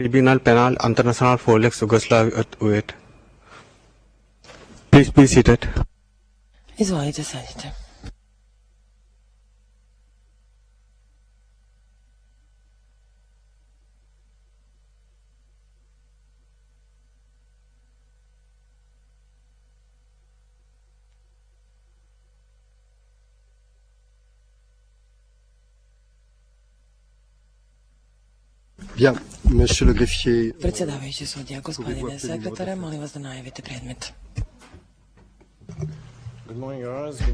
Tribunal Penal International for Yugoslavia. Wait. Please be seated. Izvolite, sedite. Bien, monsieur le greffier. Predsjedavajući sudija, gospodine sekretare, molim vas da najavite predmet.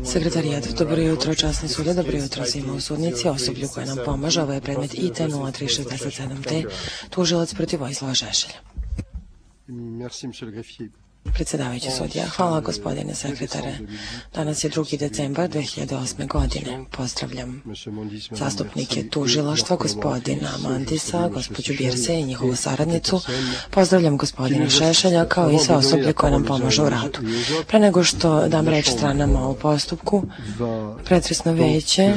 Sekretarijat, dobro jutro, časni sudija, dobro jutro svima u sudnici, osoblju koja nam pomaže. Ovo je predmet IT 0367T, tužilac protiv Vojislava Šešelja. Merci, monsieur le greffier. Predsjedavajući sudija, hvala gospodine sekretare. Danas je 2. decembar 2008. godine. Pozdravljam zastupnike tužilaštva, gospodina Mandisa, gospođu Birse i njihovu saradnicu. Pozdravljam gospodina Šešelja kao i sve osoblje koje nam pomaže u radu. Pre nego što dam reč stranama u postupku, pretresno veće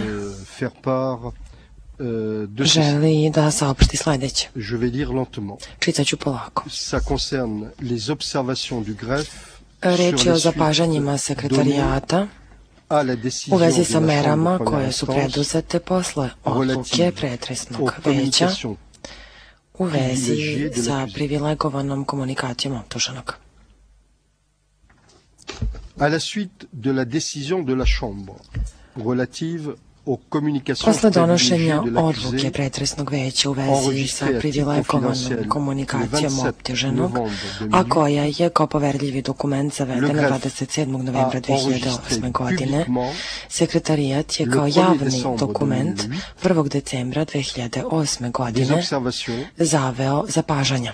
želi da saopšti sledeće. Čitaću polako. Reč je o zapažanjima sekretarijata u vezi sa merama koje su preduzete posle odluke pretresnog veća u vezi sa privilegovanom komunikacijom optuženog. À la suite de la décision de la Chambre relative Posle donošenja odluke pretresnog veća u vezi sa privilegovanom komunikacijom optuženog, a koja je kao poverljivi dokument zavedena 27. novembra 2008. godine, sekretarijat je kao javni dokument 1. decembra 2008. godine zaveo zapažanja.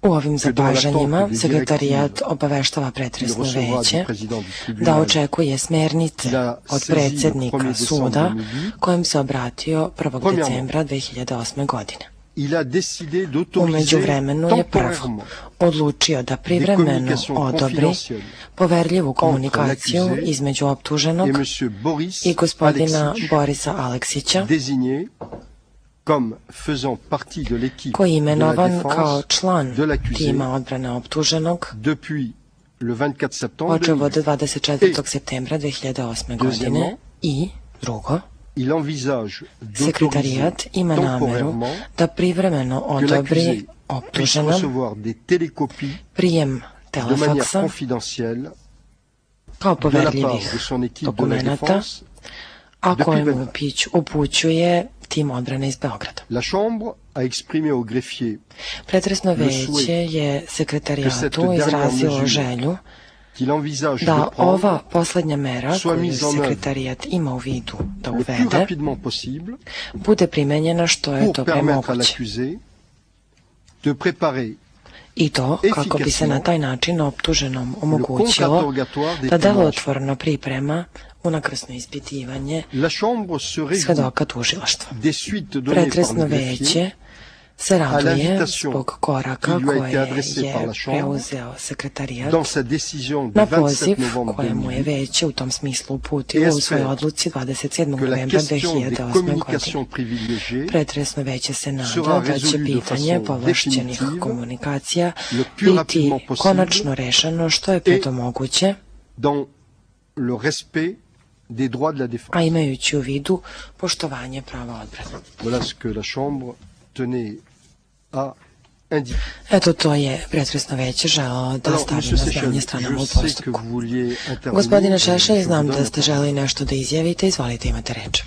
U ovim zapažanjima sekretarijat obaveštava pretresno veće da očekuje smernice od predsjednika suda kojem se obratio 1. decembra 2008. godine. U međuvremenu je prvo odlučio da privremeno odobri poverljivu komunikaciju između optuženog i gospodina Borisa Aleksića, koji je imenovan kao član tima odbrane optuženog počev od 24. septembra 2008. godine i, drugo, sekretarijat ima nameru da privremeno odobri optuženom prijem telefaksa kao poverljivih dokumenta, a kojemu upućuje tim odbrane iz Beograda. Pretresno veće je sekretarijatu izrazilo želju da ova poslednja mera koju sekretarijat ima u vidu da uvede bude primenjena što je to pre moguće. I to kako bi se na taj način optuženom omogućilo da delotvorno priprema unakrsno ispitivanje svedoka tužilaštva. Pretresno veće se raduje zbog koraka koje je preuzeo sekretarijat na poziv kojemu je veće u tom smislu uputilo u svojoj odluci 27. novembra 2008. godine. Pretresno veće se nada da će pitanje povlašćenih komunikacija biti konačno rešeno što je preto moguće, a imajući u vidu poštovanje prava odbrane. Eto, to je pretresno veće želeo da stavi na znanje stranama u postupku. Gospodine Šešelj, znam da ste želeli nešto da izjavite, izvolite, imate reč.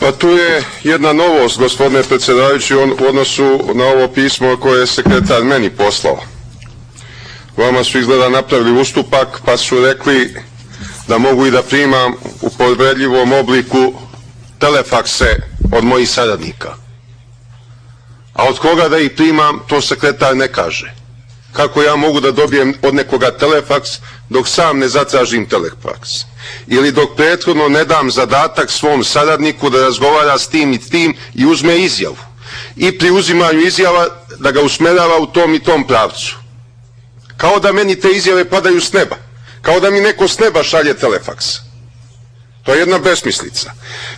Pa tu je jedna novost, gospodine predsjedavajući, u odnosu na ovo pismo koje je sekretar meni poslao. Vama su izgleda napravili ustupak, pa su rekli da mogu i da primam u poverljivom obliku telefakse od mojih saradnika. A od koga da ih primam, to sekretar ne kaže. Kako ja mogu da dobijem od nekoga telefaks dok sam ne zatražim telefaks? Ili dok prethodno ne dam zadatak svom saradniku da razgovara s tim i tim i uzme izjavu. I pri uzimanju izjava da ga usmerava u tom i tom pravcu. Kao da meni te izjave padaju s neba. Kao da mi neko s neba šalje telefaks. To je jedna besmislica.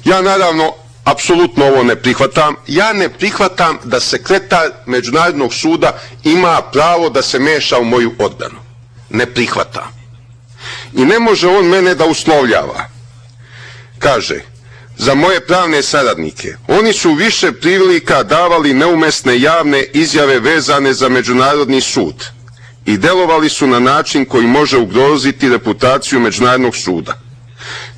Ja naravno apsolutno ovo ne prihvatam. Ja ne prihvatam da sekretar Međunarodnog suda ima pravo da se meša u moju odbranu. Ne prihvatam. I ne može on mene da uslovljava. Kaže, za moje pravne saradnike, oni su više prilika davali neumesne javne izjave vezane za Međunarodni sud i delovali su na način koji može ugroziti reputaciju Međunarodnog suda.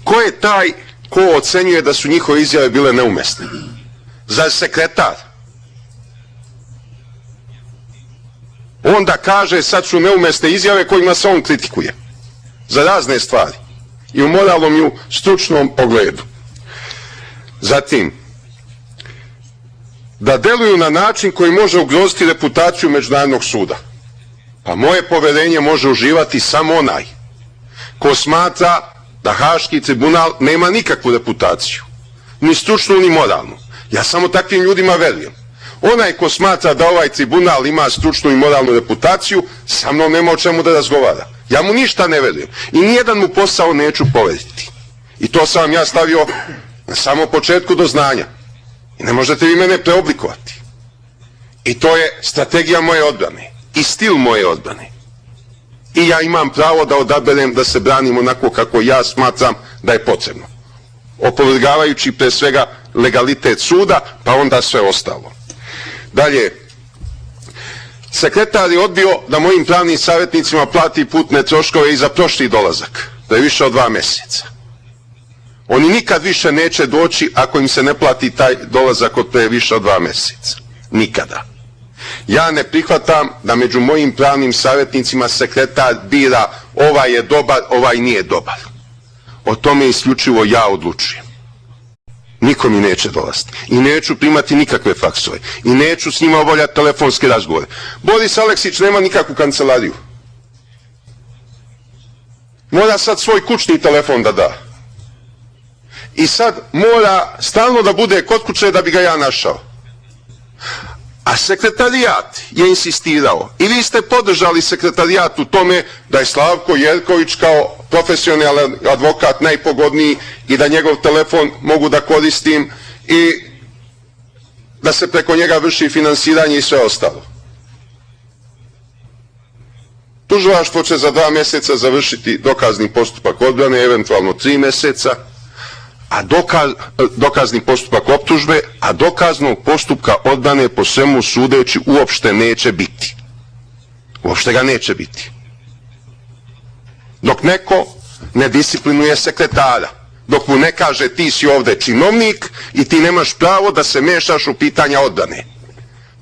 Ko je taj ko ocenjuje da su njihove izjave bile neumesne? Zar sekretar? Onda kaže sad su neumesne izjave kojima se on kritikuje za razne stvari i u moralnom i u stručnom pogledu. Zatim, da deluju na način koji može ugroziti reputaciju Međunarodnog suda. Pa moje poverenje može uživati samo onaj ko smatra da Haški tribunal nema nikakvu reputaciju, ni stručnu ni moralnu. Ja samo takvim ljudima verujem. Onaj ko smatra da ovaj tribunal ima stručnu i moralnu reputaciju, sa mnom nema o čemu da razgovara. Ja mu ništa ne verujem i nijedan mu posao neću poveriti. I to sam vam ja stavio na samom početku do znanja. I ne možete vi mene preoblikovati. I to je strategija moje odbrane i stil moje odbrane. I ja imam pravo da odaberem da se branim onako kako ja smatram da je potrebno. Opovrgavajući pre svega legalitet suda, pa onda sve ostalo. Dalje, sekretar je odbio da mojim pravnim savjetnicima plati putne troškove i za prošli dolazak, da je više od 2 mjeseca. Oni nikad više neće doći ako im se ne plati taj dolazak od pre više od 2 mjeseca. Nikada. Ja ne prihvatam da među mojim pravnim savjetnicima sekretar bira ovaj je dobar, ovaj nije dobar. O tome isključivo ja odlučujem. Niko mi neće dolaziti. I neću primati nikakve faksove. I neću s njima obavljati telefonske razgovore. Boris Aleksić nema nikakvu kancelariju. Mora sad svoj kućni telefon da da. I sad mora stalno da bude kod kuće da bi ga ja našao. A sekretarijat je insistirao i vi ste podržali sekretarijat u tome da je Slavko Jerković kao profesionalan advokat najpogodniji i da njegov telefon mogu da koristim i da se preko njega vrši finansiranje i sve ostalo. Tužilaštvo će za 2 mjeseca završiti dokazni postupak odbrane, eventualno 3 mjeseca, a dokazni postupak optužbe, a dokaznog postupka odbrane po svemu sudeći uopšte neće biti. Uopšte ga neće biti. Dok neko ne disciplinuje sekretara, dok mu ne kaže ti si ovde činovnik i ti nemaš pravo da se mešaš u pitanja odbrane.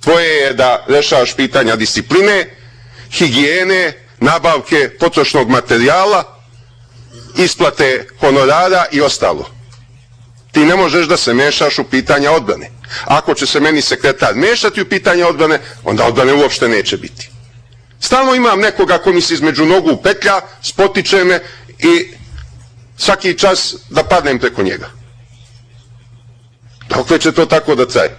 Tvoje je da rešavaš pitanja discipline, higijene, nabavke potrošnog materijala, isplate honorara i ostalo. Ti ne možeš da se mešaš u pitanja odbrane. Ako će se meni sekretar mešati u pitanja odbrane, onda odbrane uopšte neće biti. Stalno imam nekoga ko mi se između nogu petlja, spotiče me i svaki čas da padnem preko njega. Dokle će to tako da traje?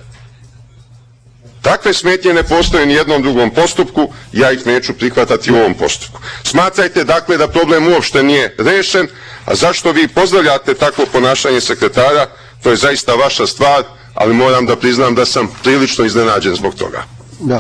Takve smetnje ne postoje ni jednom drugom postupku, ja ih neću prihvatati u ovom postupku. Smatrajte dakle da problem uopšte nije rešen, a zašto vi pozdravljate takvo ponašanje sekretara, to je zaista vaša stvar, ali moram da priznam da sam prilično iznenađen zbog toga.